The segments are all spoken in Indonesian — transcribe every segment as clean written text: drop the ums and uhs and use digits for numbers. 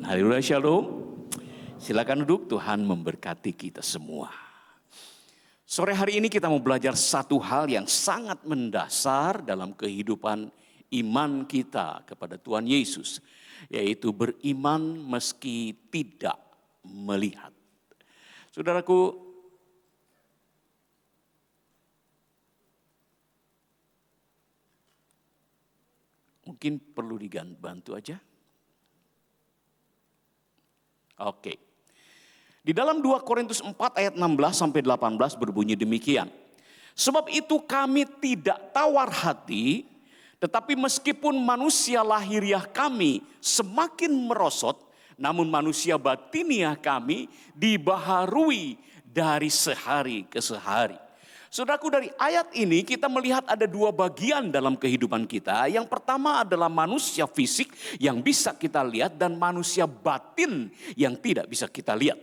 Haleluya, shalom. Silakan duduk, Tuhan memberkati kita semua. Sore hari ini kita mau belajar satu hal yang sangat mendasar dalam kehidupan iman kita kepada Tuhan Yesus. Yaitu beriman meski tidak melihat. Saudaraku, mungkin perlu dibantu aja. Oke. Di dalam 2 Korintus 4 ayat 16 sampai 18 berbunyi demikian. Sebab itu kami tidak tawar hati, tetapi meskipun manusia lahiriah kami semakin merosot, namun manusia batiniah kami dibaharui dari sehari ke sehari. Saudaraku, dari ayat ini kita melihat ada dua bagian dalam kehidupan kita. Yang pertama adalah manusia fisik yang bisa kita lihat dan manusia batin yang tidak bisa kita lihat.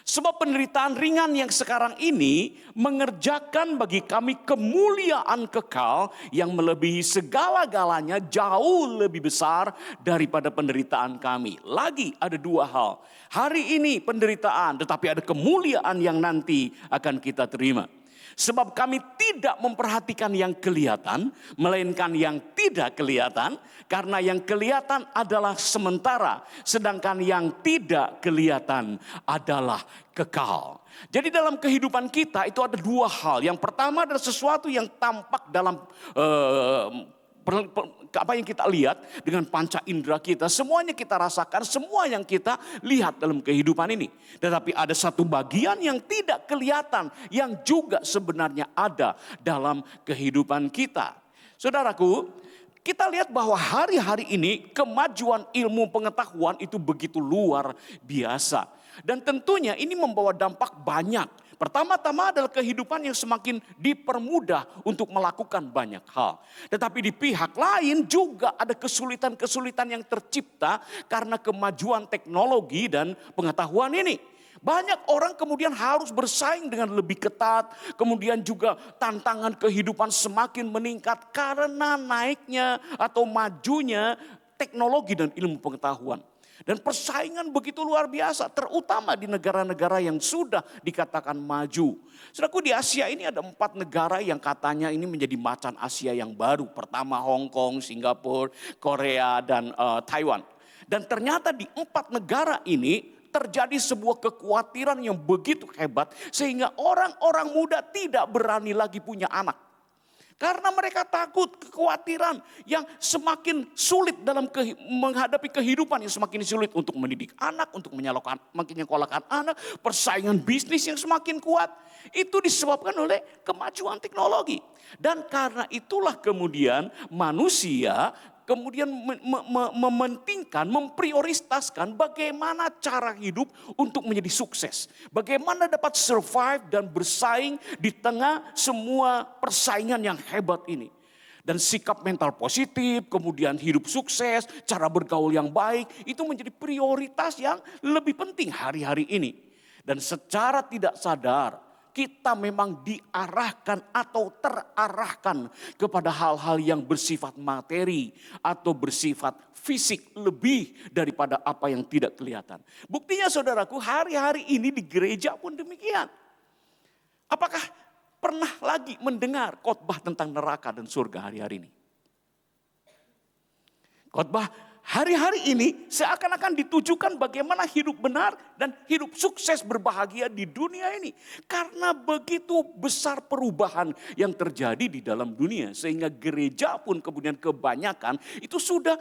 Sebab penderitaan ringan yang sekarang ini mengerjakan bagi kami kemuliaan kekal yang melebihi segala-galanya, jauh lebih besar daripada penderitaan kami. Lagi ada dua hal. Hari ini penderitaan, tetapi ada kemuliaan yang nanti akan kita terima. Sebab kami tidak memperhatikan yang kelihatan, melainkan yang tidak kelihatan. Karena yang kelihatan adalah sementara, sedangkan yang tidak kelihatan adalah kekal. Jadi dalam kehidupan kita itu ada dua hal. Yang pertama adalah sesuatu yang tampak dalam apa yang kita lihat dengan panca indera kita, semuanya kita rasakan, semua yang kita lihat dalam kehidupan ini. Tetapi ada satu bagian yang tidak kelihatan, yang juga sebenarnya ada dalam kehidupan kita. Saudaraku, kita lihat bahwa hari-hari ini kemajuan ilmu pengetahuan itu begitu luar biasa. Dan tentunya ini membawa dampak banyak. Pertama-tama adalah kehidupan yang semakin dipermudah untuk melakukan banyak hal. Tetapi di pihak lain juga ada kesulitan-kesulitan yang tercipta karena kemajuan teknologi dan pengetahuan ini. Banyak orang kemudian harus bersaing dengan lebih ketat. Kemudian juga tantangan kehidupan semakin meningkat karena naiknya atau majunya teknologi dan ilmu pengetahuan. Dan persaingan begitu luar biasa, terutama di negara-negara yang sudah dikatakan maju. Saudaraku, di Asia ini ada 4 negara yang katanya ini menjadi macan Asia yang baru. Pertama Hong Kong, Singapura, Korea, dan Taiwan. Dan ternyata di 4 negara ini terjadi sebuah kekhawatiran yang begitu hebat. Sehingga orang-orang muda tidak berani lagi punya anak. Karena mereka takut, kekhawatiran yang semakin sulit dalam menghadapi kehidupan yang semakin sulit untuk mendidik anak, untuk menyekolahkan anak, persaingan bisnis yang semakin kuat. Itu disebabkan oleh kemajuan teknologi. Dan karena itulah kemudian manusia kemudian mementingkan, memprioritaskan bagaimana cara hidup untuk menjadi sukses. Bagaimana dapat survive dan bersaing di tengah semua persaingan yang hebat ini. Dan sikap mental positif, kemudian hidup sukses, cara bergaul yang baik, itu menjadi prioritas yang lebih penting hari-hari ini. Dan secara tidak sadar, kita memang diarahkan atau terarahkan kepada hal-hal yang bersifat materi atau bersifat fisik lebih daripada apa yang tidak kelihatan. Buktinya saudaraku, hari-hari ini di gereja pun demikian. Apakah pernah lagi mendengar khotbah tentang neraka dan surga hari-hari ini? Khotbah hari-hari ini seakan-akan ditujukan bagaimana hidup benar dan hidup sukses berbahagia di dunia ini. Karena begitu besar perubahan yang terjadi di dalam dunia. Sehingga gereja pun kemudian kebanyakan itu sudah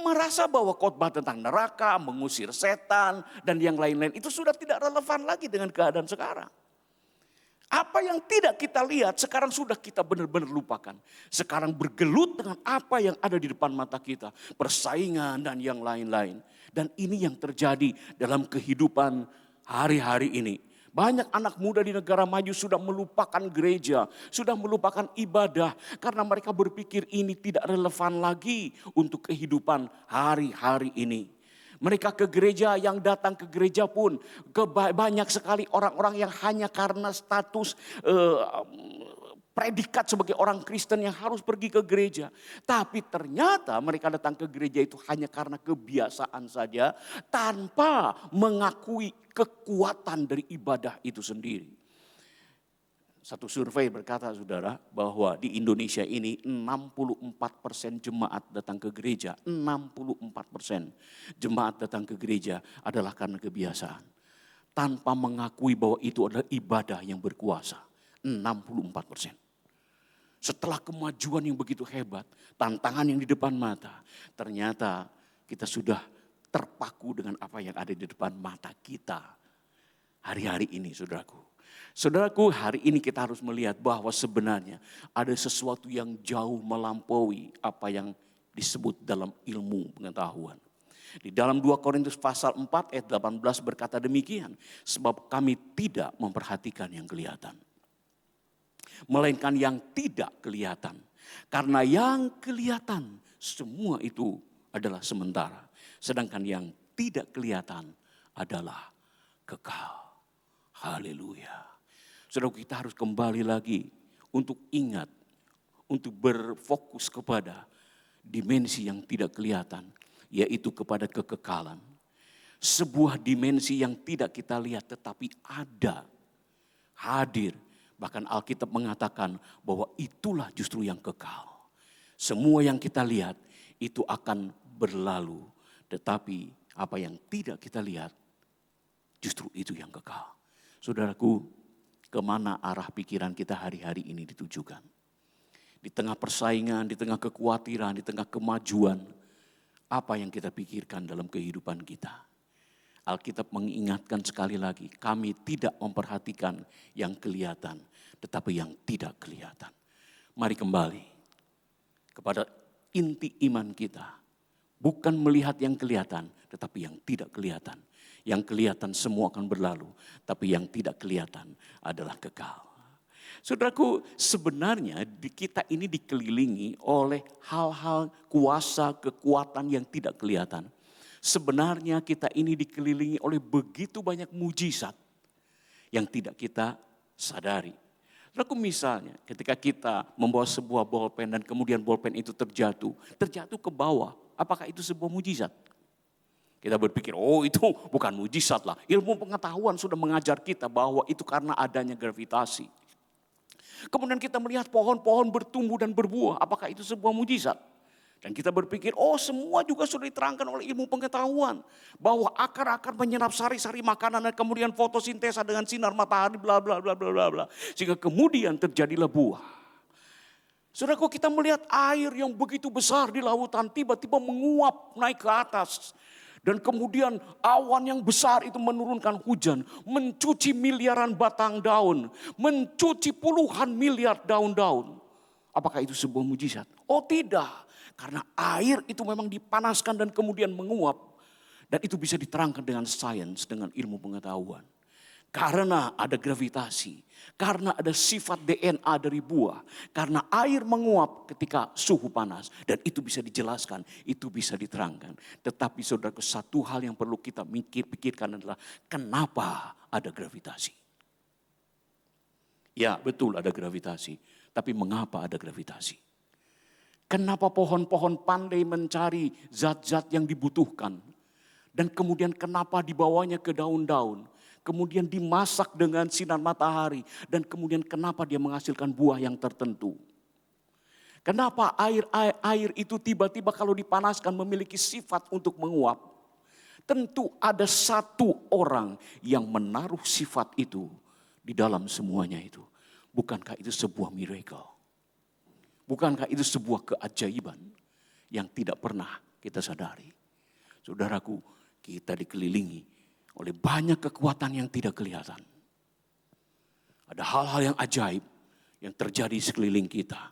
merasa bahwa khotbah tentang neraka, mengusir setan dan yang lain-lain itu sudah tidak relevan lagi dengan keadaan sekarang. Apa yang tidak kita lihat sekarang sudah kita benar-benar lupakan. Sekarang bergelut dengan apa yang ada di depan mata kita. Persaingan dan yang lain-lain. Dan ini yang terjadi dalam kehidupan hari-hari ini. Banyak anak muda di negara maju sudah melupakan gereja. Sudah melupakan ibadah. Karena mereka berpikir ini tidak relevan lagi untuk kehidupan hari-hari ini. Mereka ke gereja, yang datang ke gereja pun banyak sekali orang-orang yang hanya karena status predikat sebagai orang Kristen yang harus pergi ke gereja. Tapi ternyata mereka datang ke gereja itu hanya karena kebiasaan saja, tanpa mengakui kekuatan dari ibadah itu sendiri. Satu survei berkata, saudara, bahwa di Indonesia ini 64% jemaat datang ke gereja. 64% jemaat datang ke gereja adalah karena kebiasaan. Tanpa mengakui bahwa itu adalah ibadah yang berkuasa. 64%. Setelah kemajuan yang begitu hebat, tantangan yang di depan mata, ternyata kita sudah terpaku dengan apa yang ada di depan mata kita hari-hari ini, saudaraku. Saudaraku, hari ini kita harus melihat bahwa sebenarnya ada sesuatu yang jauh melampaui apa yang disebut dalam ilmu pengetahuan. Di dalam 2 Korintus pasal 4 ayat 18 berkata demikian, sebab kami tidak memperhatikan yang kelihatan, melainkan yang tidak kelihatan. Karena yang kelihatan semua itu adalah sementara, sedangkan yang tidak kelihatan adalah kekal. Haleluya. Saudara, kita harus kembali lagi untuk ingat, untuk berfokus kepada dimensi yang tidak kelihatan, yaitu kepada kekekalan. Sebuah dimensi yang tidak kita lihat tetapi ada, hadir. Bahkan Alkitab mengatakan bahwa itulah justru yang kekal. Semua yang kita lihat itu akan berlalu, tetapi apa yang tidak kita lihat justru itu yang kekal. Saudaraku, kemana arah pikiran kita hari-hari ini ditujukan? Di tengah persaingan, di tengah kekhawatiran, di tengah kemajuan, apa yang kita pikirkan dalam kehidupan kita? Alkitab mengingatkan sekali lagi, kami tidak memperhatikan yang kelihatan, tetapi yang tidak kelihatan. Mari kembali kepada inti iman kita. Bukan melihat yang kelihatan, tetapi yang tidak kelihatan. Yang kelihatan semua akan berlalu, tapi yang tidak kelihatan adalah kekal. Saudaraku, sebenarnya kita ini dikelilingi oleh hal-hal kuasa, kekuatan yang tidak kelihatan. Sebenarnya kita ini dikelilingi oleh begitu banyak mujizat yang tidak kita sadari. Saudaraku, misalnya ketika kita membawa sebuah bolpen dan kemudian bolpen itu terjatuh ke bawah, apakah itu sebuah mujizat? Kita berpikir, oh itu bukan mujizat lah. Ilmu pengetahuan sudah mengajar kita bahwa itu karena adanya gravitasi. Kemudian kita melihat pohon-pohon bertumbuh dan berbuah. Apakah itu sebuah mujizat? Dan kita berpikir, oh semua juga sudah diterangkan oleh ilmu pengetahuan. Bahwa akar-akar menyerap sari-sari makanan dan kemudian fotosintesa dengan sinar matahari bla bla bla bla bla bla. Sehingga kemudian terjadilah buah. Saudaraku, kita melihat air yang begitu besar di lautan tiba-tiba menguap naik ke atas. Dan kemudian awan yang besar itu menurunkan hujan, mencuci miliaran batang daun, mencuci puluhan miliar daun-daun. Apakah itu sebuah mujizat? Oh tidak, karena air itu memang dipanaskan dan kemudian menguap. Dan itu bisa diterangkan dengan sains, dengan ilmu pengetahuan. Karena ada gravitasi, karena ada sifat DNA dari buah, karena air menguap ketika suhu panas. Dan itu bisa dijelaskan, itu bisa diterangkan. Tetapi saudara, satu hal yang perlu kita pikirkan adalah kenapa ada gravitasi. Ya betul ada gravitasi, tapi mengapa ada gravitasi? Kenapa pohon-pohon pandai mencari zat-zat yang dibutuhkan? Dan kemudian kenapa dibawanya ke daun-daun? Kemudian dimasak dengan sinar matahari. Dan kemudian kenapa dia menghasilkan buah yang tertentu. Kenapa air itu tiba-tiba kalau dipanaskan memiliki sifat untuk menguap. Tentu ada satu orang yang menaruh sifat itu di dalam semuanya itu. Bukankah itu sebuah miracle? Bukankah itu sebuah keajaiban yang tidak pernah kita sadari? Saudaraku, kita dikelilingi oleh banyak kekuatan yang tidak kelihatan. Ada hal-hal yang ajaib yang terjadi di sekeliling kita.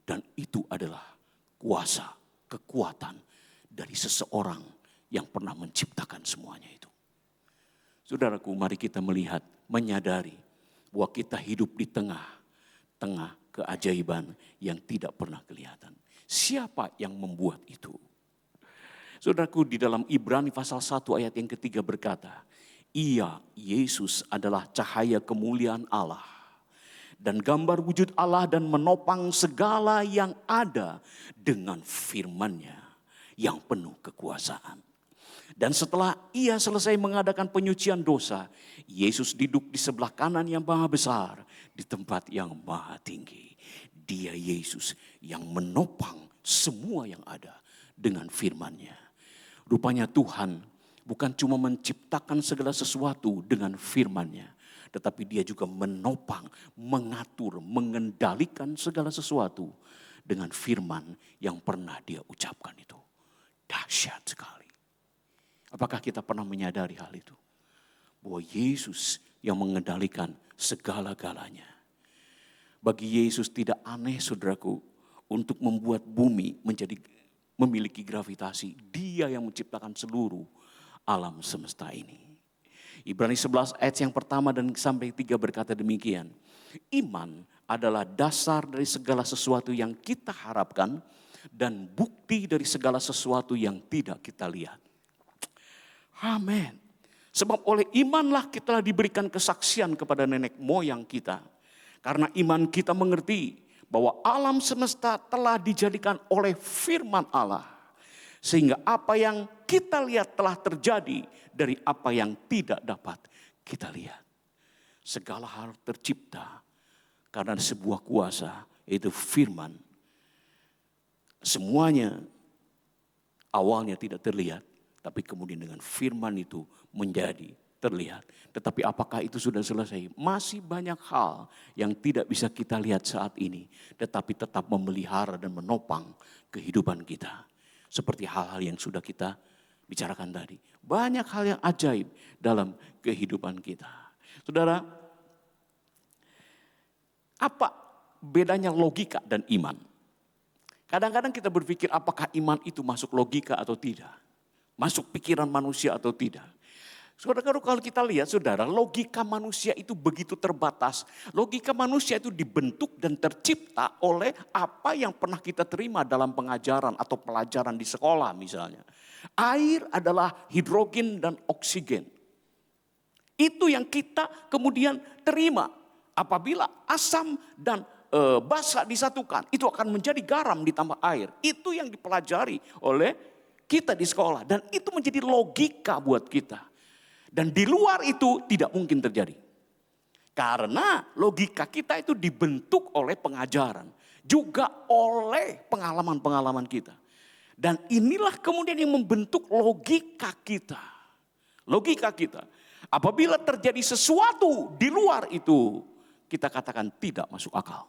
Dan itu adalah kuasa, kekuatan dari seseorang yang pernah menciptakan semuanya itu. Saudaraku, mari kita melihat, menyadari bahwa kita hidup di tengah-tengah keajaiban yang tidak pernah kelihatan. Siapa yang membuat itu? Saudaraku, di dalam Ibrani pasal 1 ayat yang ketiga berkata, Ia, Yesus adalah cahaya kemuliaan Allah dan gambar wujud Allah dan menopang segala yang ada dengan firman-Nya yang penuh kekuasaan. Dan setelah ia selesai mengadakan penyucian dosa, Yesus duduk di sebelah kanan yang maha besar, di tempat yang maha tinggi. Dia Yesus yang menopang semua yang ada dengan firman-Nya. Rupanya Tuhan bukan cuma menciptakan segala sesuatu dengan firman-Nya, tetapi dia juga menopang, mengatur, mengendalikan segala sesuatu dengan firman yang pernah dia ucapkan itu. Dahsyat sekali. Apakah kita pernah menyadari hal itu? Bahwa Yesus yang mengendalikan segala-galanya. Bagi Yesus tidak aneh, saudaraku, untuk membuat bumi memiliki gravitasi. Dia yang menciptakan seluruh alam semesta ini. Ibrani 11 ayat yang pertama dan sampai 3 berkata demikian. Iman adalah dasar dari segala sesuatu yang kita harapkan dan bukti dari segala sesuatu yang tidak kita lihat. Amin. Sebab oleh imanlah kita diberikan kesaksian kepada nenek moyang kita. Karena iman kita mengerti bahwa alam semesta telah dijadikan oleh firman Allah. Sehingga apa yang kita lihat telah terjadi dari apa yang tidak dapat kita lihat. Segala hal tercipta karena sebuah kuasa, yaitu firman. Semuanya awalnya tidak terlihat. Tapi kemudian dengan firman itu menjadi terlihat. Tetapi apakah itu sudah selesai? Masih banyak hal yang tidak bisa kita lihat saat ini. Tetapi tetap memelihara dan menopang kehidupan kita. Seperti hal-hal yang sudah kita bicarakan tadi. Banyak hal yang ajaib dalam kehidupan kita. Saudara, apa bedanya logika dan iman? Kadang-kadang kita berpikir apakah iman itu masuk logika atau tidak. Masuk pikiran manusia atau tidak. Saudara, kalau kita lihat saudara, logika manusia itu begitu terbatas. Logika manusia itu dibentuk dan tercipta oleh apa yang pernah kita terima dalam pengajaran atau pelajaran di sekolah misalnya. Air adalah hidrogen dan oksigen. Itu yang kita kemudian terima. Apabila asam dan basa disatukan, itu akan menjadi garam ditambah air. Itu yang dipelajari oleh kita di sekolah, dan itu menjadi logika buat kita. Dan di luar itu tidak mungkin terjadi. Karena logika kita itu dibentuk oleh pengajaran, juga oleh pengalaman-pengalaman kita. Dan inilah kemudian yang membentuk logika kita. Logika kita. Apabila terjadi sesuatu di luar itu, kita katakan tidak masuk akal.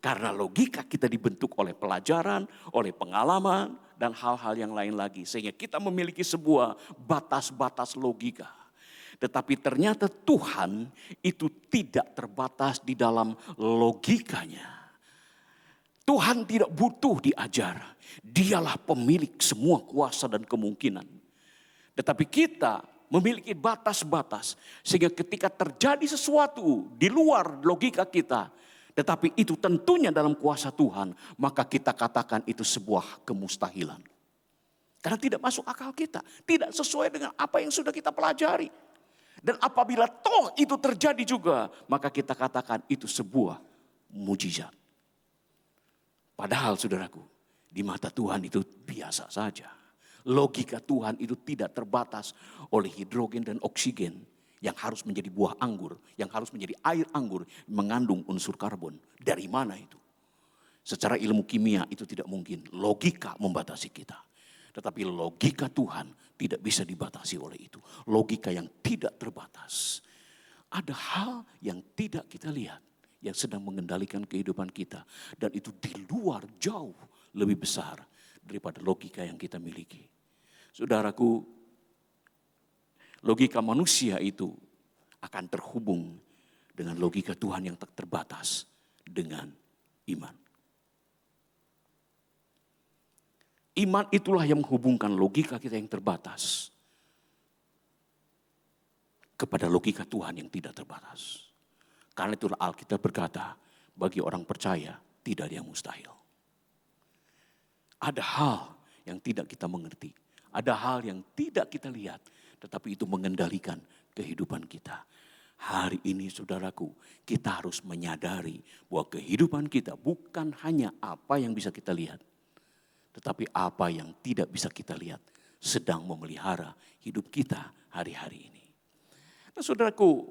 Karena logika kita dibentuk oleh pelajaran, oleh pengalaman, dan hal-hal yang lain lagi. Sehingga kita memiliki sebuah batas-batas logika. Tetapi ternyata Tuhan itu tidak terbatas di dalam logikanya. Tuhan tidak butuh diajar. Dialah pemilik semua kuasa dan kemungkinan. Tetapi kita memiliki batas-batas. Sehingga ketika terjadi sesuatu di luar logika kita, tetapi itu tentunya dalam kuasa Tuhan, maka kita katakan itu sebuah kemustahilan. Karena tidak masuk akal kita, tidak sesuai dengan apa yang sudah kita pelajari. Dan apabila toh itu terjadi juga, maka kita katakan itu sebuah mujizat. Padahal saudaraku, di mata Tuhan itu biasa saja. Logika Tuhan itu tidak terbatas oleh hidrogen dan oksigen. Yang harus menjadi buah anggur, yang harus menjadi air anggur, mengandung unsur karbon. Dari mana itu? Secara ilmu kimia itu tidak mungkin. Logika membatasi kita. Tetapi logika Tuhan tidak bisa dibatasi oleh itu. Logika yang tidak terbatas. Ada hal yang tidak kita lihat, yang sedang mengendalikan kehidupan kita. Dan itu di luar jauh lebih besar daripada logika yang kita miliki. Saudaraku, logika manusia itu akan terhubung dengan logika Tuhan yang tak terbatas dengan iman. Iman itulah yang menghubungkan logika kita yang terbatas kepada logika Tuhan yang tidak terbatas. Karena itulah Alkitab berkata, bagi orang percaya tidak ada yang mustahil. Ada hal yang tidak kita mengerti, ada hal yang tidak kita lihat, tetapi itu mengendalikan kehidupan kita. Hari ini saudaraku, kita harus menyadari bahwa kehidupan kita bukan hanya apa yang bisa kita lihat, tetapi apa yang tidak bisa kita lihat sedang memelihara hidup kita hari-hari ini. Nah saudaraku,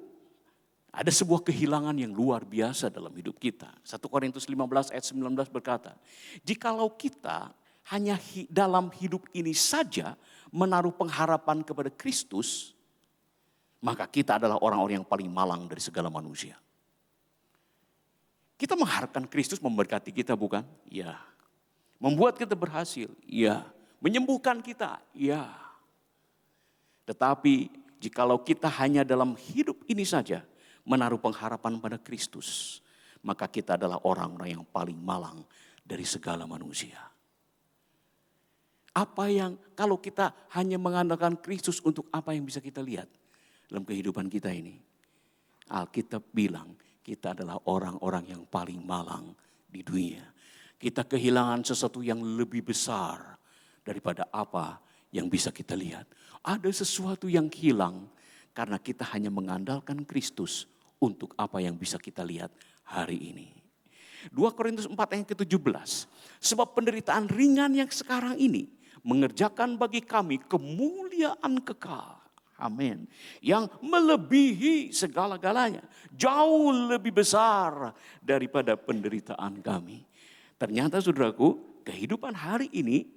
ada sebuah kehilangan yang luar biasa dalam hidup kita. 1 Korintus 15 ayat 19 berkata, jikalau kita hanya dalam hidup ini saja menaruh pengharapan kepada Kristus, maka kita adalah orang-orang yang paling malang dari segala manusia. Kita mengharapkan Kristus memberkati kita, bukan? Ya. Membuat kita berhasil? Ya. Menyembuhkan kita? Ya. Tetapi jikalau kita hanya dalam hidup ini saja menaruh pengharapan pada Kristus, maka kita adalah orang-orang yang paling malang dari segala manusia. Apa yang kalau kita hanya mengandalkan Kristus untuk apa yang bisa kita lihat dalam kehidupan kita ini, Alkitab bilang kita adalah orang-orang yang paling malang di dunia. Kita kehilangan sesuatu yang lebih besar daripada apa yang bisa kita lihat. Ada sesuatu yang hilang karena kita hanya mengandalkan Kristus untuk apa yang bisa kita lihat hari ini. 2 Korintus 4 ayat ke-17. Sebab penderitaan ringan yang sekarang ini mengerjakan bagi kami kemuliaan kekal. Amin. Yang melebihi segala-galanya. Jauh lebih besar daripada penderitaan kami. Ternyata saudaraku, kehidupan hari ini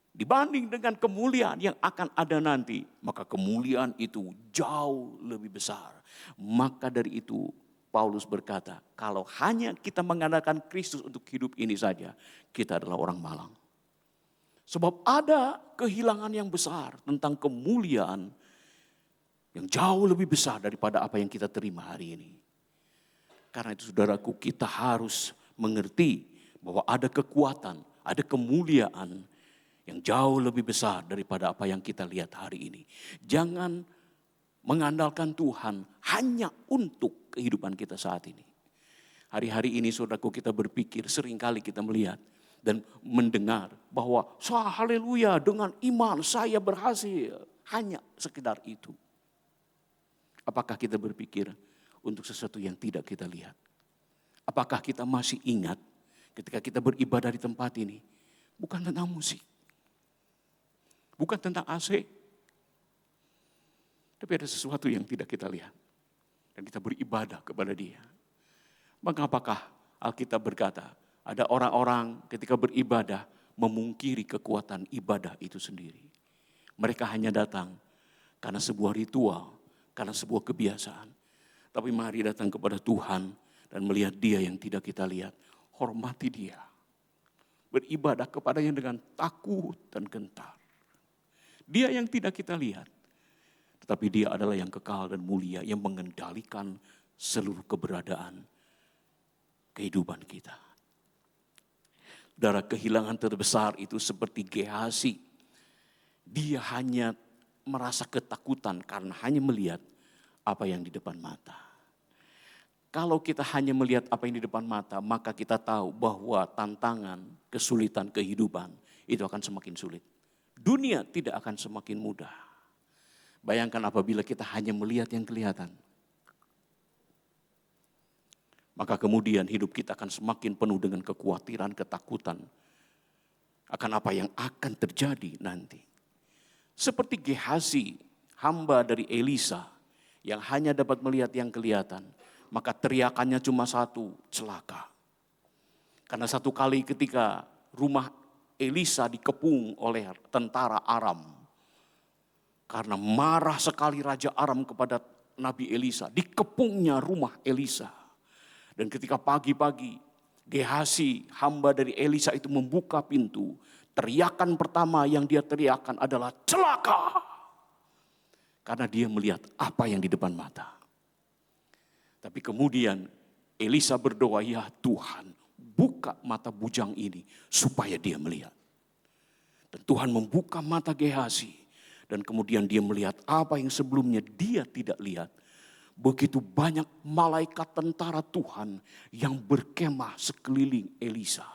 dibanding dengan kemuliaan yang akan ada nanti, maka kemuliaan itu jauh lebih besar. Maka dari itu Paulus berkata, kalau hanya kita mengandalkan Kristus untuk hidup ini saja, kita adalah orang malang. Sebab ada kehilangan yang besar tentang kemuliaan yang jauh lebih besar daripada apa yang kita terima hari ini. Karena itu saudaraku, kita harus mengerti bahwa ada kekuatan, ada kemuliaan yang jauh lebih besar daripada apa yang kita lihat hari ini. Jangan mengandalkan Tuhan hanya untuk kehidupan kita saat ini. Hari-hari ini saudaraku, kita berpikir, seringkali kita melihat dan mendengar bahwa haleluya, dengan iman saya berhasil. Hanya sekedar itu. Apakah kita berpikir untuk sesuatu yang tidak kita lihat? Apakah kita masih ingat ketika kita beribadah di tempat ini? Bukan tentang musik. Bukan tentang AC. Tapi ada sesuatu yang tidak kita lihat. Dan kita beribadah kepada Dia. Maka apakah Alkitab berkata, ada orang-orang ketika beribadah memungkiri kekuatan ibadah itu sendiri. Mereka hanya datang karena sebuah ritual, karena sebuah kebiasaan. Tapi mari datang kepada Tuhan dan melihat Dia yang tidak kita lihat. Hormati Dia. Beribadah kepadanya dengan takut dan gentar. Dia yang tidak kita lihat. Tetapi Dia adalah yang kekal dan mulia, yang mengendalikan seluruh keberadaan kehidupan kita. Saudara, kehilangan terbesar itu seperti Gehazi. Dia hanya merasa ketakutan karena hanya melihat apa yang di depan mata. Kalau kita hanya melihat apa yang di depan mata, maka kita tahu bahwa tantangan, kesulitan kehidupan itu akan semakin sulit. Dunia tidak akan semakin mudah. Bayangkan apabila kita hanya melihat yang kelihatan. Maka kemudian hidup kita akan semakin penuh dengan kekhawatiran, ketakutan akan apa yang akan terjadi nanti. Seperti Gehazi, hamba dari Elisa yang hanya dapat melihat yang kelihatan, maka teriakannya cuma satu, celaka. Karena satu kali ketika rumah Elisa dikepung oleh tentara Aram, karena marah sekali Raja Aram kepada Nabi Elisa, dikepungnya rumah Elisa. Dan ketika pagi-pagi Gehazi, hamba dari Elisa itu membuka pintu, teriakan pertama yang dia teriakan adalah celaka. Karena dia melihat apa yang di depan mata. Tapi kemudian Elisa berdoa, ya Tuhan, buka mata bujang ini supaya dia melihat. Dan Tuhan membuka mata Gehazi. Dan kemudian dia melihat apa yang sebelumnya dia tidak lihat. Begitu banyak malaikat tentara Tuhan yang berkemah sekeliling Elisa.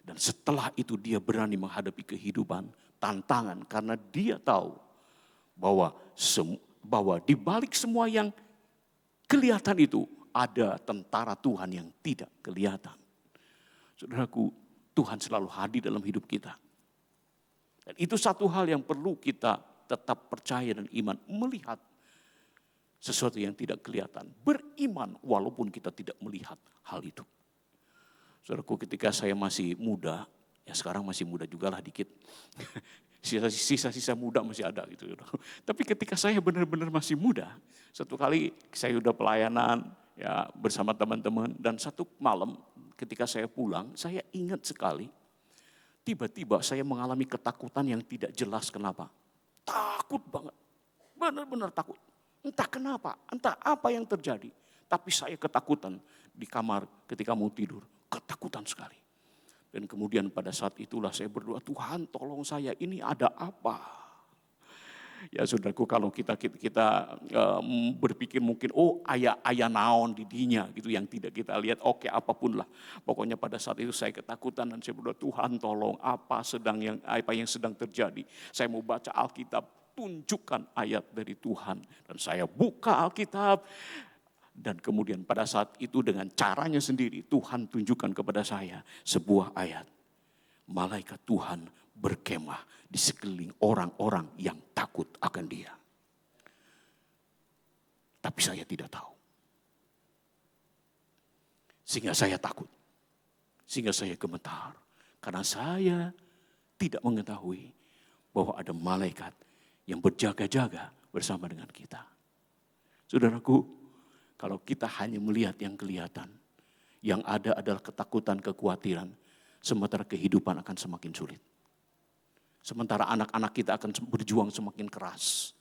Dan setelah itu dia berani menghadapi kehidupan, tantangan. Karena dia tahu bahwa bahwa di balik semua yang kelihatan itu ada tentara Tuhan yang tidak kelihatan. Saudaraku, Tuhan selalu hadir dalam hidup kita. Dan itu satu hal yang perlu kita tetap percaya dan iman, melihat sesuatu yang tidak kelihatan. Beriman walaupun kita tidak melihat hal itu. Saudaraku, ketika saya masih muda, ya sekarang masih muda juga lah dikit. Sisa-sisa muda masih ada gitu. Tapi ketika saya benar-benar masih muda, satu kali saya udah pelayanan ya bersama teman-teman, dan satu malam ketika saya pulang, saya ingat sekali tiba-tiba saya mengalami ketakutan yang tidak jelas kenapa. Takut banget, benar-benar takut. Entah kenapa, entah apa yang terjadi. Tapi saya ketakutan di kamar ketika mau tidur, ketakutan sekali. Dan kemudian pada saat itulah saya berdoa, Tuhan tolong saya, ini ada apa? Ya saudaraku, kalau kita berpikir mungkin ayah naon didinya gitu yang tidak kita lihat, oke apapun lah. Pokoknya pada saat itu saya ketakutan dan saya berdoa, Tuhan tolong apa yang sedang terjadi. Saya mau baca Alkitab, tunjukkan ayat dari Tuhan. Dan saya buka Alkitab. Dan kemudian pada saat itu dengan caranya sendiri Tuhan tunjukkan kepada saya sebuah ayat. Malaikat Tuhan berkemah di sekeliling orang-orang yang takut akan Dia. Tapi saya tidak tahu. Sehingga saya takut. Sehingga saya gemetar. Karena saya tidak mengetahui bahwa ada malaikat yang berjaga-jaga bersama dengan kita. Saudaraku, kalau kita hanya melihat yang kelihatan, yang ada adalah ketakutan, kekhawatiran, sementara kehidupan akan semakin sulit. Sementara anak-anak kita akan berjuang semakin keras.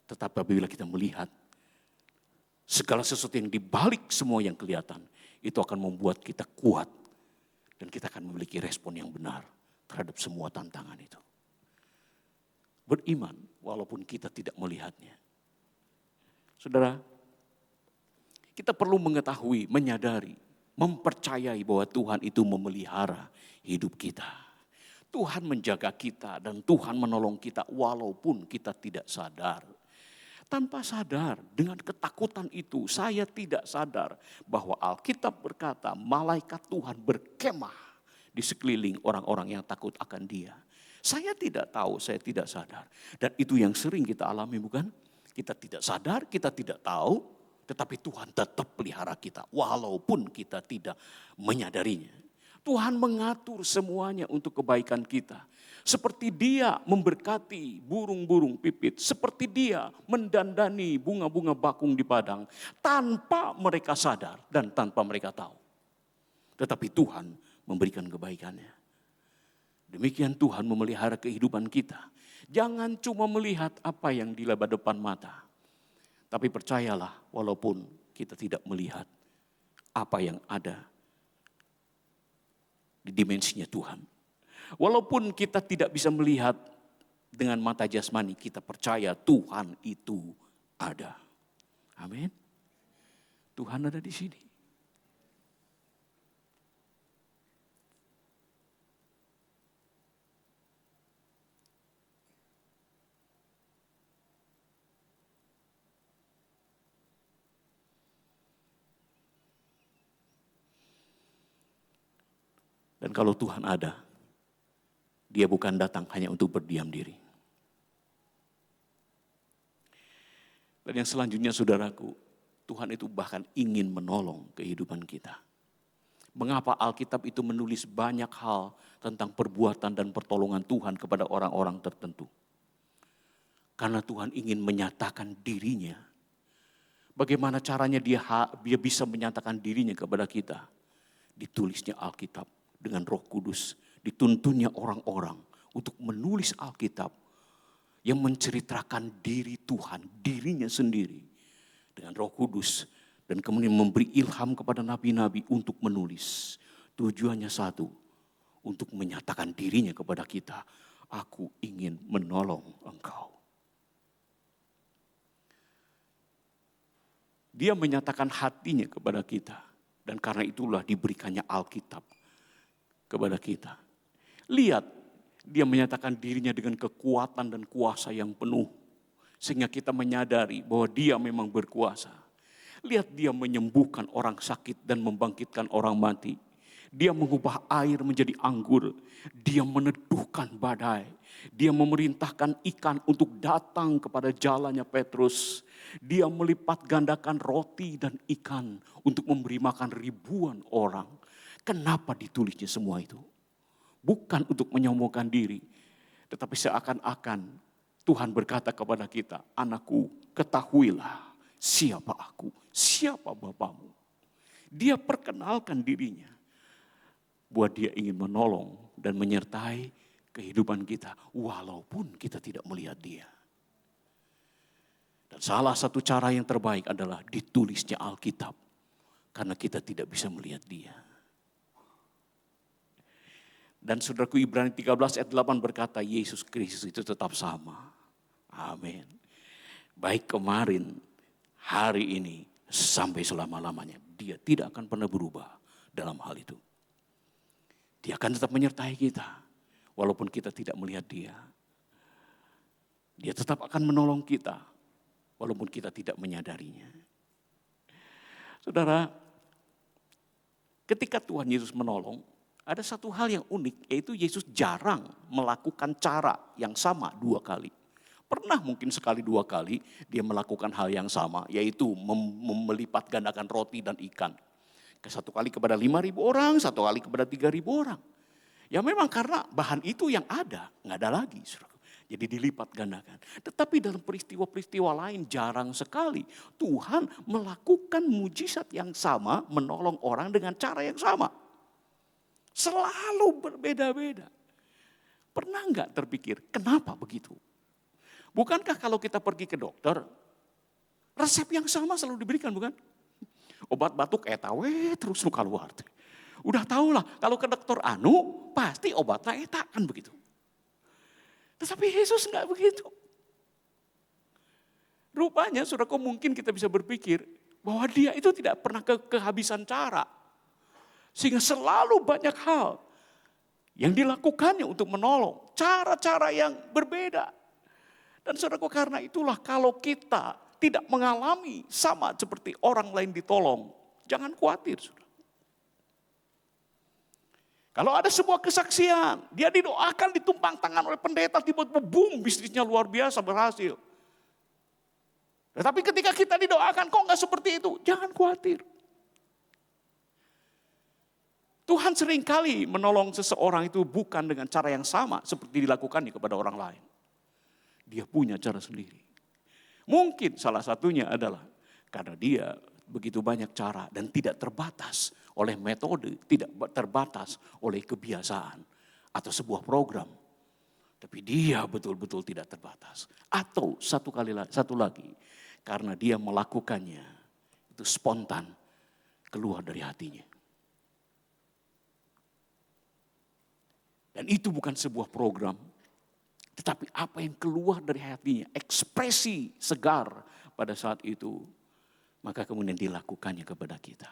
Tetapi apabila kita melihat segala sesuatu yang dibalik semua yang kelihatan, itu akan membuat kita kuat. Dan kita akan memiliki respon yang benar terhadap semua tantangan itu. Beriman walaupun kita tidak melihatnya. Saudara, kita perlu mengetahui, menyadari, mempercayai bahwa Tuhan itu memelihara hidup kita. Tuhan menjaga kita dan Tuhan menolong kita walaupun kita tidak sadar. Tanpa sadar, dengan ketakutan itu saya tidak sadar bahwa Alkitab berkata malaikat Tuhan berkemah di sekeliling orang-orang yang takut akan Dia. Saya tidak tahu, saya tidak sadar. Dan itu yang sering kita alami bukan? Kita tidak sadar, kita tidak tahu. Tetapi Tuhan tetap pelihara kita walaupun kita tidak menyadarinya. Tuhan mengatur semuanya untuk kebaikan kita. Seperti Dia memberkati burung-burung pipit. Seperti Dia mendandani bunga-bunga bakung di padang. Tanpa mereka sadar dan tanpa mereka tahu. Tetapi Tuhan memberikan kebaikannya. Demikian Tuhan memelihara kehidupan kita. Jangan cuma melihat apa yang di laba depan mata. Tapi percayalah walaupun kita tidak melihat apa yang ada di dimensinya Tuhan. Walaupun kita tidak bisa melihat dengan mata jasmani, kita percaya Tuhan itu ada. Amin. Tuhan ada di sini. Dan kalau Tuhan ada, Dia bukan datang hanya untuk berdiam diri. Dan yang selanjutnya saudaraku, Tuhan itu bahkan ingin menolong kehidupan kita. Mengapa Alkitab itu menulis banyak hal tentang perbuatan dan pertolongan Tuhan kepada orang-orang tertentu? Karena Tuhan ingin menyatakan dirinya. Bagaimana caranya dia bisa menyatakan dirinya kepada kita? Ditulisnya Alkitab. Dengan Roh Kudus dituntunnya orang-orang untuk menulis Alkitab yang menceritakan diri Tuhan, dirinya sendiri dengan Roh Kudus dan kemudian memberi ilham kepada nabi-nabi untuk menulis. Tujuannya satu, untuk menyatakan dirinya kepada kita, aku ingin menolong engkau. Dia menyatakan hatinya kepada kita dan karena itulah diberikannya Alkitab kepada kita. Lihat, Dia menyatakan dirinya dengan kekuatan dan kuasa yang penuh. Sehingga kita menyadari bahwa Dia memang berkuasa. Lihat Dia menyembuhkan orang sakit dan membangkitkan orang mati. Dia mengubah air menjadi anggur. Dia meneduhkan badai. Dia memerintahkan ikan untuk datang kepada jalannya Petrus. Dia melipat gandakan roti dan ikan untuk memberi makan ribuan orang. Kenapa ditulisnya semua itu? Bukan untuk menyombongkan diri. Tetapi seakan-akan Tuhan berkata kepada kita, anakku, ketahuilah siapa aku, siapa Bapamu. Dia perkenalkan dirinya. Bahwa Dia ingin menolong dan menyertai kehidupan kita. Walaupun kita tidak melihat Dia. Dan salah satu cara yang terbaik adalah ditulisnya Alkitab. Karena kita tidak bisa melihat Dia. Dan saudaraku, Ibrani 13 ayat 8 berkata, Yesus Kristus itu tetap sama. Amin. Baik kemarin, hari ini, sampai selama-lamanya. Dia tidak akan pernah berubah dalam hal itu. Dia akan tetap menyertai kita. Walaupun kita tidak melihat Dia. Dia tetap akan menolong kita. Walaupun kita tidak menyadarinya. Saudara, ketika Tuhan Yesus menolong, ada satu hal yang unik, yaitu Yesus jarang melakukan cara yang sama 2 kali. Pernah mungkin sekali 2 kali Dia melakukan hal yang sama, yaitu melipat gandakan roti dan ikan. Satu kali kepada 5.000 orang, satu kali kepada 3.000 orang. Ya memang karena bahan itu yang ada, nggak ada lagi. Jadi dilipat gandakan. Tetapi dalam peristiwa-peristiwa lain jarang sekali Tuhan melakukan mujizat yang sama, menolong orang dengan cara yang sama. Selalu berbeda-beda. Pernah nggak terpikir, kenapa begitu? Bukankah kalau kita pergi ke dokter, resep yang sama selalu diberikan, bukan? Obat batuk etawe terus nu keluar. Udah tahulah kalau ke dokter anu pasti obatnya eta kan begitu. Tetapi Yesus enggak begitu. Rupanya saudaraku mungkin kita bisa berpikir bahwa Dia itu tidak pernah kehabisan cara. Sehingga selalu banyak hal yang dilakukannya untuk menolong. Cara-cara yang berbeda. Dan saudaraku karena itulah kalau kita tidak mengalami sama seperti orang lain ditolong. Jangan khawatir. Saudara. Kalau ada sebuah kesaksian, dia didoakan, ditumpang tangan oleh pendeta, tiba-tiba boom, bisnisnya luar biasa berhasil. Tetapi ketika kita didoakan, kok enggak seperti itu? Jangan khawatir. Tuhan seringkali menolong seseorang itu bukan dengan cara yang sama seperti dilakukannya kepada orang lain. Dia punya cara sendiri. Mungkin salah satunya adalah karena Dia begitu banyak cara dan tidak terbatas oleh metode, tidak terbatas oleh kebiasaan atau sebuah program. Tapi Dia betul-betul tidak terbatas. Atau satu lagi, karena Dia melakukannya itu spontan keluar dari hatinya. Dan itu bukan sebuah program. Tetapi apa yang keluar dari hatinya, ekspresi segar pada saat itu, maka kemudian dilakukannya kepada kita.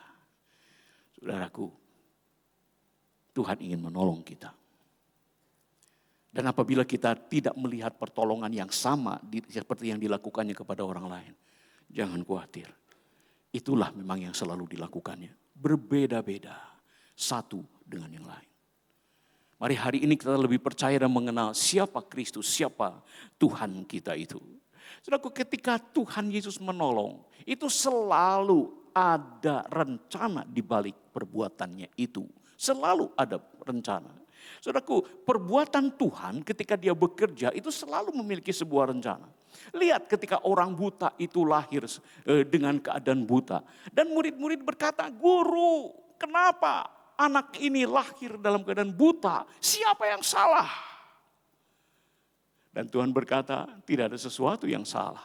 Saudaraku, Tuhan ingin menolong kita. Dan apabila kita tidak melihat pertolongan yang sama seperti yang dilakukannya kepada orang lain, jangan khawatir. Itulah memang yang selalu dilakukannya. Berbeda-beda, satu dengan yang lain. Mari hari ini kita lebih percaya dan mengenal siapa Kristus, siapa Tuhan kita itu. Saudaraku, ketika Tuhan Yesus menolong, itu selalu ada rencana di balik perbuatannya itu. Selalu ada rencana. Saudaraku, perbuatan Tuhan ketika Dia bekerja itu selalu memiliki sebuah rencana. Lihat ketika orang buta itu lahir dengan keadaan buta. Dan murid-murid berkata, "Guru, kenapa anak ini lahir dalam keadaan buta? Siapa yang salah?" Dan Tuhan berkata, tidak ada sesuatu yang salah.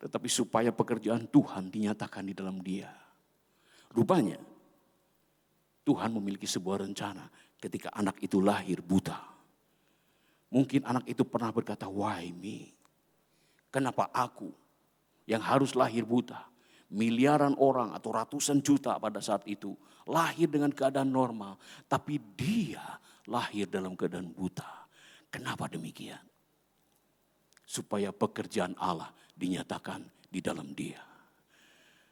Tetapi supaya pekerjaan Tuhan dinyatakan di dalam dia. Rupanya, Tuhan memiliki sebuah rencana ketika anak itu lahir buta. Mungkin anak itu pernah berkata, "Why me? Kenapa aku yang harus lahir buta?" Miliaran orang atau ratusan juta pada saat itu lahir dengan keadaan normal. Tapi dia lahir dalam keadaan buta. Kenapa demikian? supaya pekerjaan Allah dinyatakan di dalam dia.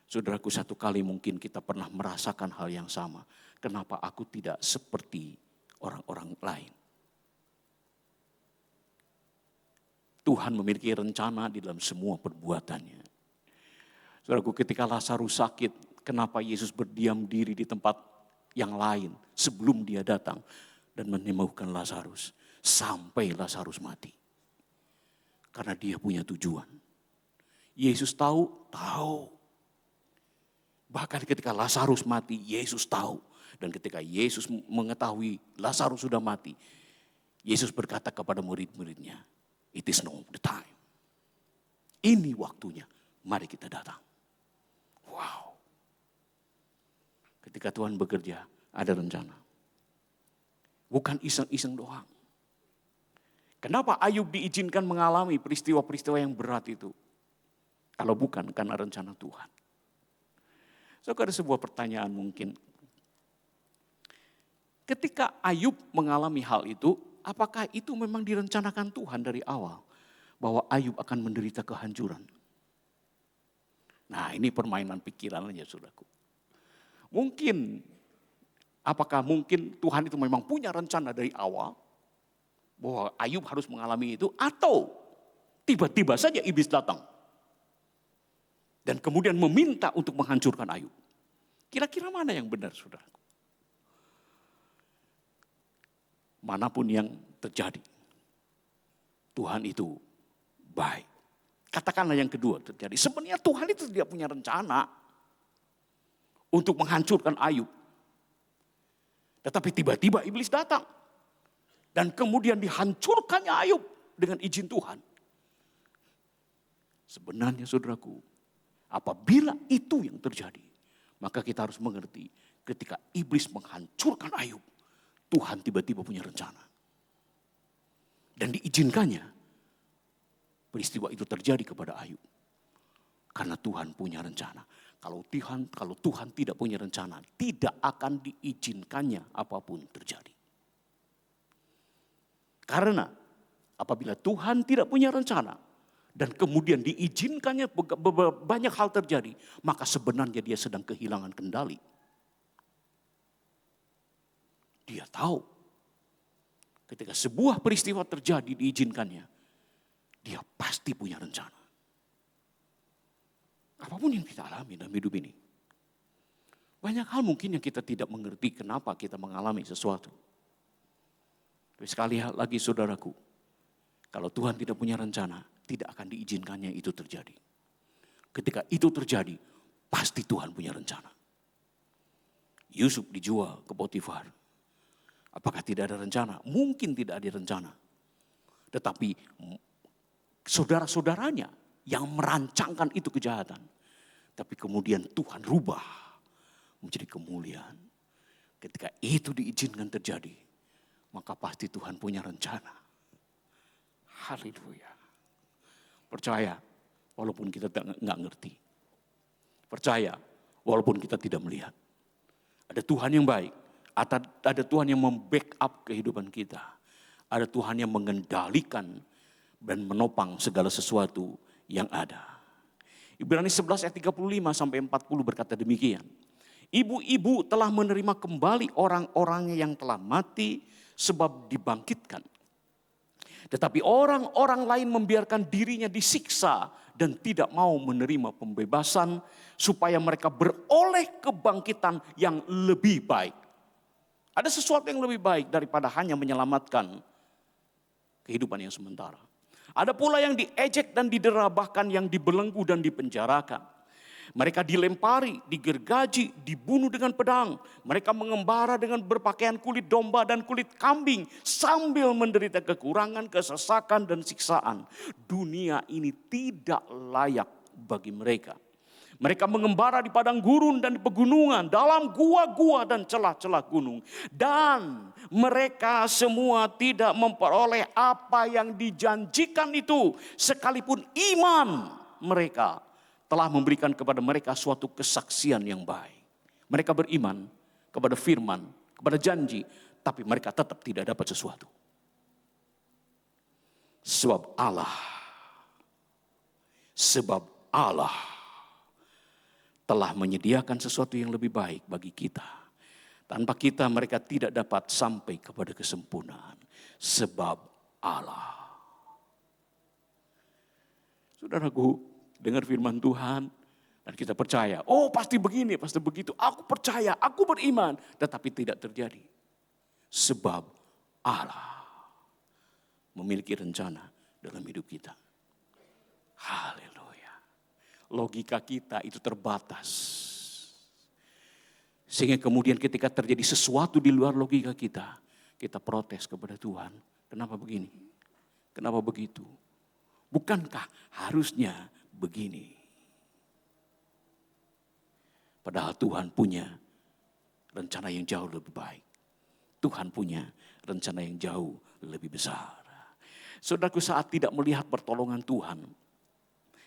Saudaraku, satu kali mungkin kita pernah merasakan hal yang sama. Kenapa aku tidak seperti orang-orang lain? Tuhan memiliki rencana di dalam semua perbuatannya. Saudaraku, ketika Lazarus sakit, kenapa Yesus berdiam diri di tempat yang lain sebelum dia datang dan menyembuhkan Lazarus sampai Lazarus mati? Karena dia punya tujuan. Yesus tahu. Bahkan ketika Lazarus mati, Yesus tahu. Dan ketika Yesus mengetahui Lazarus sudah mati, Yesus berkata kepada murid-muridnya, "It is now the time." Ini waktunya, mari kita datang. Wow. Ketika Tuhan bekerja, ada rencana. Bukan iseng-iseng doang. Kenapa Ayub diizinkan mengalami peristiwa-peristiwa yang berat itu? Kalau bukan karena rencana Tuhan. Ada sebuah pertanyaan mungkin. Ketika Ayub mengalami hal itu, apakah itu memang direncanakan Tuhan dari awal? Bahwa Ayub akan menderita kehancuran. Nah, ini permainan pikiran aja, saudaraku. Apakah mungkin Tuhan itu memang punya rencana dari awal? Bahwa Ayub harus mengalami itu, atau tiba-tiba saja iblis datang. Dan kemudian meminta untuk menghancurkan Ayub. Kira-kira mana yang benar, saudara? Manapun yang terjadi, Tuhan itu baik. Katakanlah yang kedua terjadi. Sebenarnya Tuhan itu tidak punya rencana untuk menghancurkan Ayub. Tetapi tiba-tiba iblis datang. Dan kemudian dihancurkannya Ayub dengan izin Tuhan. Sebenarnya saudaraku, apabila itu yang terjadi, maka kita harus mengerti ketika iblis menghancurkan Ayub, Tuhan tiba-tiba punya rencana. Dan diizinkannya peristiwa itu terjadi kepada Ayub. Karena Tuhan punya rencana. Kalau Tuhan tidak punya rencana, tidak akan diizinkannya apapun terjadi. Karena apabila Tuhan tidak punya rencana, dan kemudian diizinkannya banyak hal terjadi, maka sebenarnya dia sedang kehilangan kendali. Dia tahu ketika sebuah peristiwa terjadi diizinkannya, dia pasti punya rencana. Apapun yang kita alami dalam hidup ini, banyak hal mungkin yang kita tidak mengerti kenapa kita mengalami sesuatu. Tapi sekali lagi saudaraku, kalau Tuhan tidak punya rencana, tidak akan diizinkannya itu terjadi. Ketika itu terjadi, pasti Tuhan punya rencana. Yusuf dijual ke Potifar. Apakah tidak ada rencana? Mungkin tidak ada rencana. Tetapi saudara-saudaranya yang merancangkan itu kejahatan. Tapi kemudian Tuhan rubah menjadi kemuliaan. Ketika itu diizinkan terjadi, maka pasti Tuhan punya rencana. Haleluya. Percaya walaupun kita nggak ngerti. Percaya walaupun kita tidak melihat. Ada Tuhan yang baik. Ada Tuhan yang membackup kehidupan kita. Ada Tuhan yang mengendalikan dan menopang segala sesuatu yang ada. Ibrani 11 ayat 35 sampai 40 berkata demikian. Ibu-ibu telah menerima kembali orang-orang yang telah mati sebab dibangkitkan. Tetapi orang-orang lain membiarkan dirinya disiksa dan tidak mau menerima pembebasan supaya mereka beroleh kebangkitan yang lebih baik. Ada sesuatu yang lebih baik daripada hanya menyelamatkan kehidupan yang sementara. Ada pula yang diejek dan didera, bahkan yang dibelenggu dan dipenjarakan. Mereka dilempari, digergaji, dibunuh dengan pedang. Mereka mengembara dengan berpakaian kulit domba dan kulit kambing sambil menderita kekurangan, kesesakan dan siksaan. Dunia ini tidak layak bagi mereka. Mereka mengembara di padang gurun dan di pegunungan, dalam gua-gua dan celah-celah gunung. Dan mereka semua tidak memperoleh apa yang dijanjikan itu, sekalipun iman mereka telah memberikan kepada mereka suatu kesaksian yang baik. Mereka beriman kepada firman, kepada janji, tapi mereka tetap tidak dapat sesuatu. Sebab Allah Sebab Allah telah menyediakan sesuatu yang lebih baik bagi kita. Tanpa kita mereka tidak dapat sampai kepada kesempurnaan. Sebab Allah. Saudaraku, dengar firman Tuhan dan kita percaya, oh pasti begini, pasti begitu. Aku percaya, aku beriman, tetapi tidak terjadi. Sebab Allah memiliki rencana dalam hidup kita. Haleluya. Logika kita itu terbatas. Sehingga kemudian ketika terjadi sesuatu di luar logika kita protes kepada Tuhan. Kenapa begini? Kenapa begitu? Bukankah harusnya begini? Padahal Tuhan punya rencana yang jauh lebih baik. Tuhan punya rencana yang jauh lebih besar. Saudaraku, saat tidak melihat pertolongan Tuhan,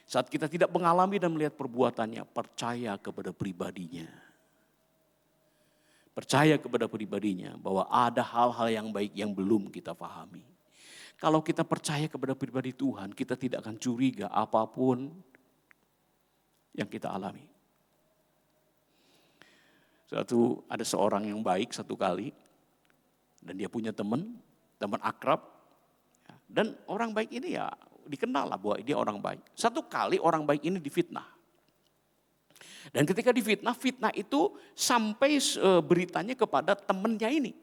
saat kita tidak mengalami dan melihat perbuatannya, percaya kepada pribadinya. Percaya kepada pribadinya bahwa ada hal-hal yang baik yang belum kita pahami. Kalau kita percaya kepada pribadi Tuhan, kita tidak akan curiga apapun yang kita alami. Ada seorang yang baik satu kali, dan dia punya teman akrab, dan orang baik ini ya dikenal lah bahwa dia orang baik. Satu kali orang baik ini difitnah. Dan ketika difitnah, fitnah itu sampai beritanya kepada temannya ini.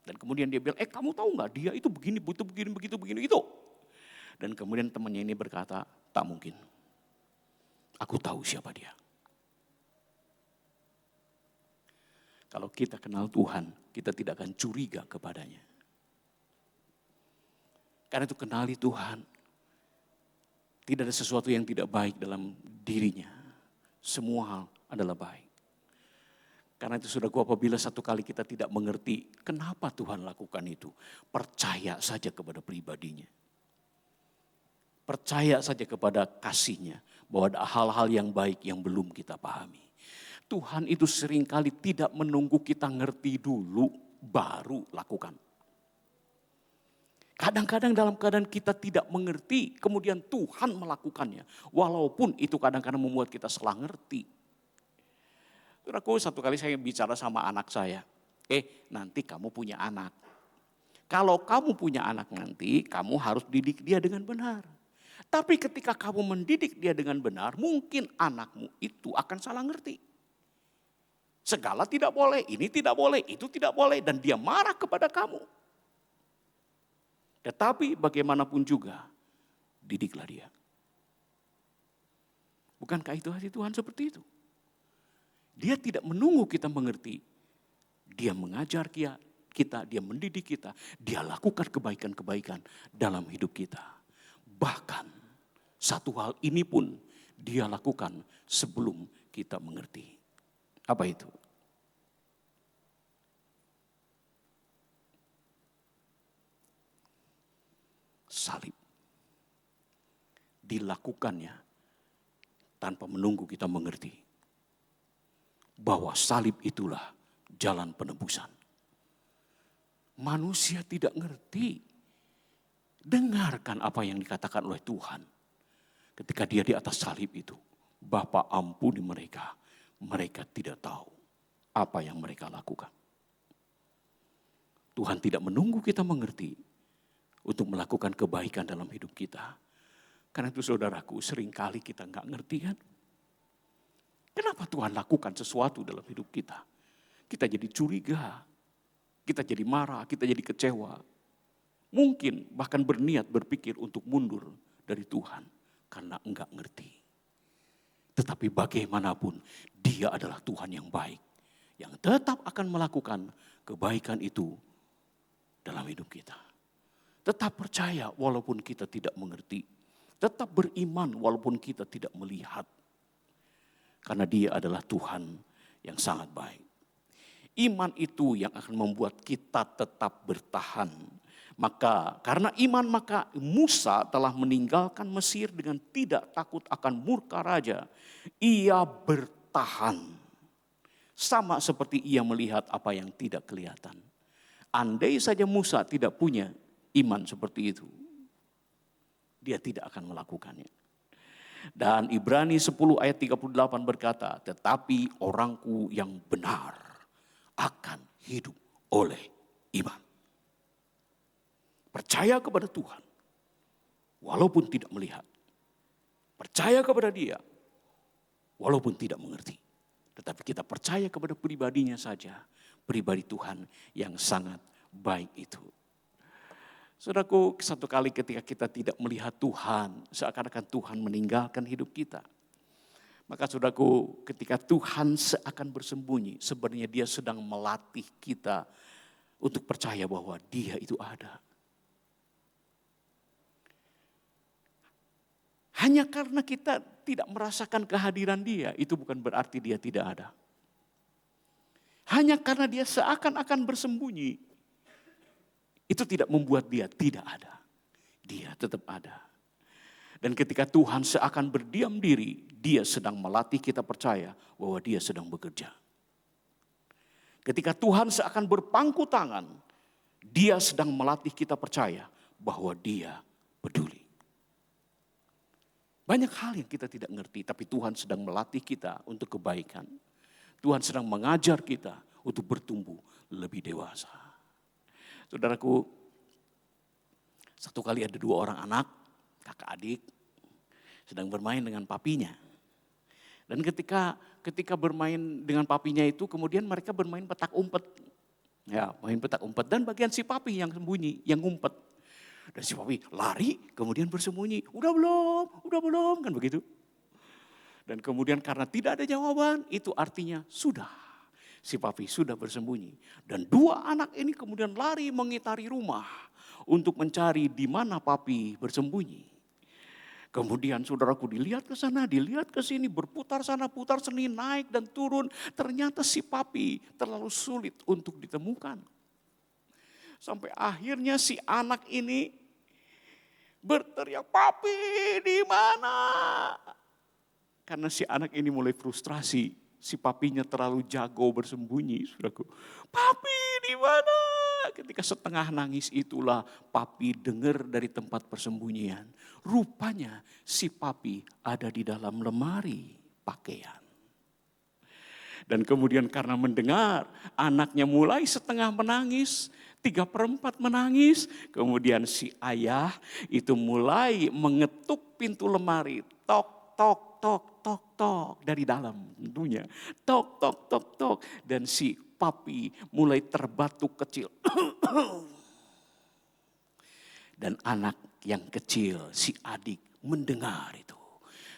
Dan kemudian dia bilang, kamu tahu nggak dia itu begini, begini itu. Dan kemudian temannya ini berkata, tak mungkin. Aku tahu siapa dia. Kalau kita kenal Tuhan, kita tidak akan curiga kepadanya. Karena itu kenali Tuhan. Tidak ada sesuatu yang tidak baik dalam dirinya. Semua hal adalah baik. Karena itu saudaraku, apabila satu kali kita tidak mengerti kenapa Tuhan lakukan itu, percaya saja kepada pribadinya. Percaya saja kepada kasihnya bahwa ada hal-hal yang baik yang belum kita pahami. Tuhan itu seringkali tidak menunggu kita ngerti dulu baru lakukan. Kadang-kadang dalam keadaan kita tidak mengerti, kemudian Tuhan melakukannya. Walaupun itu kadang-kadang membuat kita salah ngerti. Saudaraku, satu kali saya bicara sama anak saya. Nanti kamu punya anak. Kalau kamu punya anak nanti, kamu harus didik dia dengan benar. Tapi ketika kamu mendidik dia dengan benar, mungkin anakmu itu akan salah ngerti. Segala tidak boleh, ini tidak boleh, itu tidak boleh. Dan dia marah kepada kamu. Tetapi bagaimanapun juga, didiklah dia. Bukankah itu hati Tuhan seperti itu? Dia tidak menunggu kita mengerti. Dia mengajar kita, dia mendidik kita. Dia lakukan kebaikan-kebaikan dalam hidup kita. Bahkan satu hal ini pun dia lakukan sebelum kita mengerti. Apa itu? Salib. Dilakukannya tanpa menunggu kita mengerti. Bahwa salib itulah jalan penebusan. Manusia tidak ngerti. Dengarkan apa yang dikatakan oleh Tuhan. Ketika dia di atas salib itu. Bapa ampuni mereka. Mereka tidak tahu apa yang mereka lakukan. Tuhan tidak menunggu kita mengerti. Untuk melakukan kebaikan dalam hidup kita. Karena itu saudaraku, seringkali kita nggak ngerti kan. Kenapa Tuhan lakukan sesuatu dalam hidup kita? Kita jadi curiga, kita jadi marah, kita jadi kecewa. Mungkin bahkan berniat berpikir untuk mundur dari Tuhan karena enggak ngerti. Tetapi bagaimanapun Dia adalah Tuhan yang baik. Yang tetap akan melakukan kebaikan itu dalam hidup kita. Tetap percaya walaupun kita tidak mengerti. Tetap beriman walaupun kita tidak melihat. Karena Dia adalah Tuhan yang sangat baik. Iman itu yang akan membuat kita tetap bertahan. Maka karena iman maka Musa telah meninggalkan Mesir dengan tidak takut akan murka raja. Ia bertahan. Sama seperti ia melihat apa yang tidak kelihatan. Andai saja Musa tidak punya iman seperti itu, dia tidak akan melakukannya. Dan Ibrani 10 ayat 38 berkata, tetapi orangku yang benar akan hidup oleh iman. Percaya kepada Tuhan, walaupun tidak melihat. Percaya kepada Dia, walaupun tidak mengerti. Tetapi kita percaya kepada pribadinya saja, pribadi Tuhan yang sangat baik itu. Saudaraku, satu kali ketika kita tidak melihat Tuhan, seakan-akan Tuhan meninggalkan hidup kita. Maka saudaraku, ketika Tuhan seakan bersembunyi, sebenarnya Dia sedang melatih kita untuk percaya bahwa Dia itu ada. Hanya karena kita tidak merasakan kehadiran Dia, itu bukan berarti Dia tidak ada. Hanya karena Dia seakan-akan bersembunyi, itu tidak membuat Dia tidak ada. Dia tetap ada. Dan ketika Tuhan seakan berdiam diri, Dia sedang melatih kita percaya bahwa Dia sedang bekerja. Ketika Tuhan seakan berpangku tangan, Dia sedang melatih kita percaya bahwa Dia peduli. Banyak hal yang kita tidak ngerti, tapi Tuhan sedang melatih kita untuk kebaikan. Tuhan sedang mengajar kita untuk bertumbuh lebih dewasa. Saudaraku, satu kali ada 2 orang anak, kakak adik, sedang bermain dengan papinya. Dan ketika bermain dengan papinya itu, kemudian mereka bermain petak umpet. Ya, main petak umpet, dan bagian si papi yang sembunyi, yang ngumpet. Dan si papi lari, kemudian bersembunyi. Udah belum, kan begitu. Dan kemudian karena tidak ada jawaban, itu artinya sudah. Si papi sudah bersembunyi. Dan 2 anak ini kemudian lari mengitari rumah untuk mencari di mana papi bersembunyi. Kemudian saudaraku dilihat ke sana, dilihat ke sini, berputar sana, putar sini, naik dan turun. Ternyata si papi terlalu sulit untuk ditemukan. Sampai akhirnya si anak ini berteriak, "Papi di mana?" Karena si anak ini mulai frustrasi. Si papinya terlalu jago bersembunyi, saudaraku. "Papi di mana?" Ketika setengah nangis itulah papi dengar dari tempat persembunyian. Rupanya si papi ada di dalam lemari pakaian. Dan kemudian karena mendengar anaknya mulai setengah menangis, 3/4 menangis. Kemudian si ayah itu mulai mengetuk pintu lemari. Tok, tok, tok, tok, tok. Dari dalam tentunya. Tok, tok, tok, tok. Dan si papi mulai terbatuk kecil. Dan anak yang kecil, si adik mendengar itu.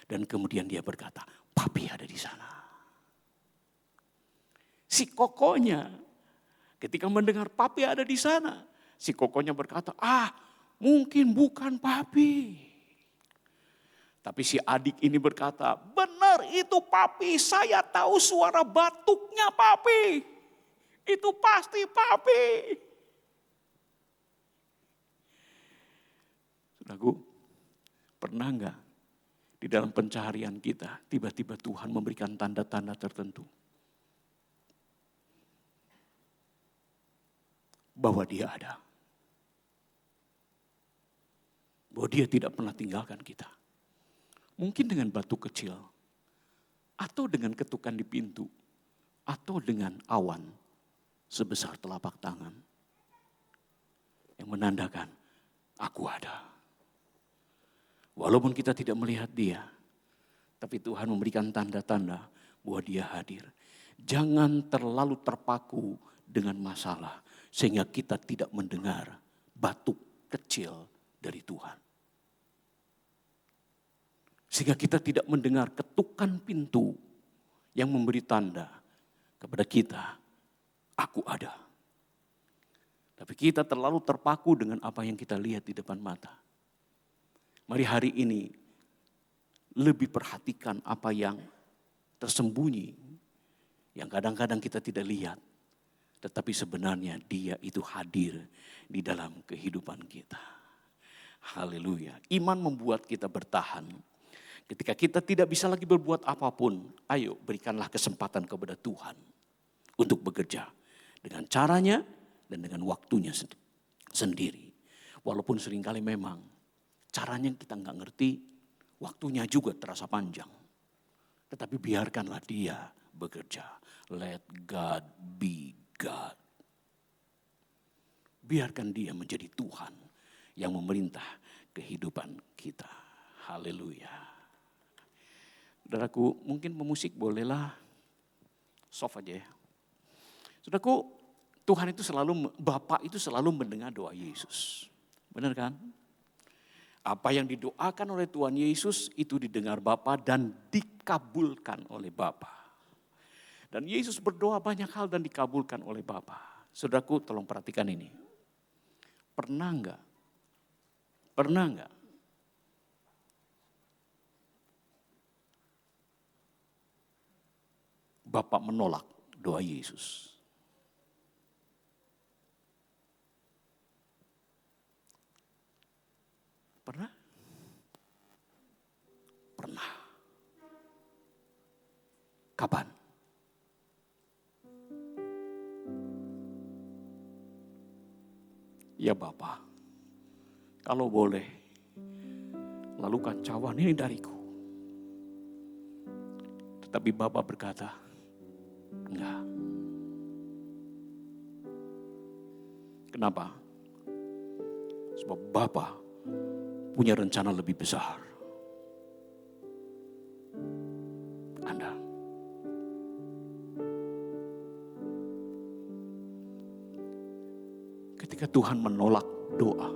Dan kemudian dia berkata, "Papi ada di sana." Si kokonya ketika mendengar papi ada di sana, si kokonya berkata, "Mungkin bukan papi." Tapi si adik ini berkata, "Benar itu papi, saya tahu suara batuknya papi. Itu pasti papi." Saudaraku, pernah enggak di dalam pencaharian kita tiba-tiba Tuhan memberikan tanda-tanda tertentu bahwa Dia ada. Bahwa Dia tidak pernah tinggalkan kita. Mungkin dengan batu kecil, atau dengan ketukan di pintu, atau dengan awan sebesar telapak tangan. Yang menandakan, aku ada. Walaupun kita tidak melihat Dia, tapi Tuhan memberikan tanda-tanda bahwa Dia hadir. Jangan terlalu terpaku dengan masalah, sehingga kita tidak mendengar batuk kecil dari Tuhan. Sehingga kita tidak mendengar ketukan pintu yang memberi tanda kepada kita, aku ada. Tapi kita terlalu terpaku dengan apa yang kita lihat di depan mata. Mari hari ini lebih perhatikan apa yang tersembunyi, yang kadang-kadang kita tidak lihat. Tetapi sebenarnya Dia itu hadir di dalam kehidupan kita. Haleluya. Iman membuat kita bertahan. Ketika kita tidak bisa lagi berbuat apapun, ayo berikanlah kesempatan kepada Tuhan untuk bekerja dengan caranya dan dengan waktunya sendiri. Walaupun seringkali memang caranya kita nggak ngerti, Waktunya juga terasa panjang. Tetapi biarkanlah dia bekerja. Let God be God. Biarkan dia menjadi Tuhan yang memerintah kehidupan kita. Haleluya. Saudaraku, mungkin pemusik bolehlah soft aja ya. Saudaraku, Tuhan itu selalu, Bapa itu selalu mendengar doa Yesus. Benar kan? Apa yang didoakan oleh Tuhan Yesus itu didengar Bapa dan dikabulkan oleh Bapa. Dan Yesus berdoa banyak hal dan dikabulkan oleh Bapa. Saudaraku, tolong perhatikan ini. Pernah enggak Bapak menolak doa Yesus? Pernah? Pernah. Kapan? Ya Bapa, kalau boleh, lalukan cawan ini dariku. Tetapi Bapa berkata, enggak. Kenapa? Sebab Bapa punya rencana lebih besar. Anda. Ketika Tuhan menolak doa,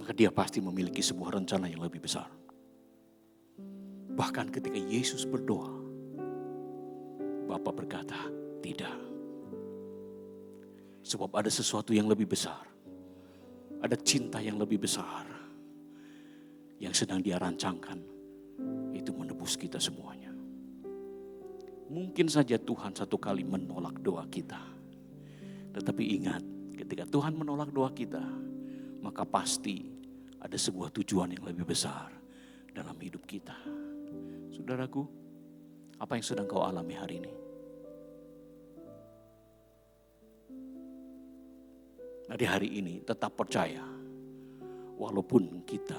maka dia pasti memiliki sebuah rencana yang lebih besar. Bahkan ketika Yesus berdoa, Bapa berkata, tidak. Sebab ada sesuatu yang lebih besar. Ada cinta yang lebih besar. Yang sedang dia rancangkan. Itu menebus kita semuanya. Mungkin saja Tuhan satu kali menolak doa kita. Tetapi ingat, ketika Tuhan menolak doa kita, maka pasti ada sebuah tujuan yang lebih besar dalam hidup kita. Saudaraku, apa yang sedang kau alami hari ini? Nah, di hari ini tetap percaya, walaupun kita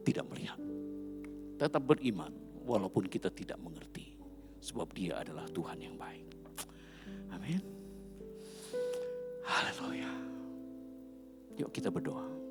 tidak melihat. Tetap beriman, walaupun kita tidak mengerti. Sebab Dia adalah Tuhan yang baik. Amin. Haleluya. Yuk kita berdoa.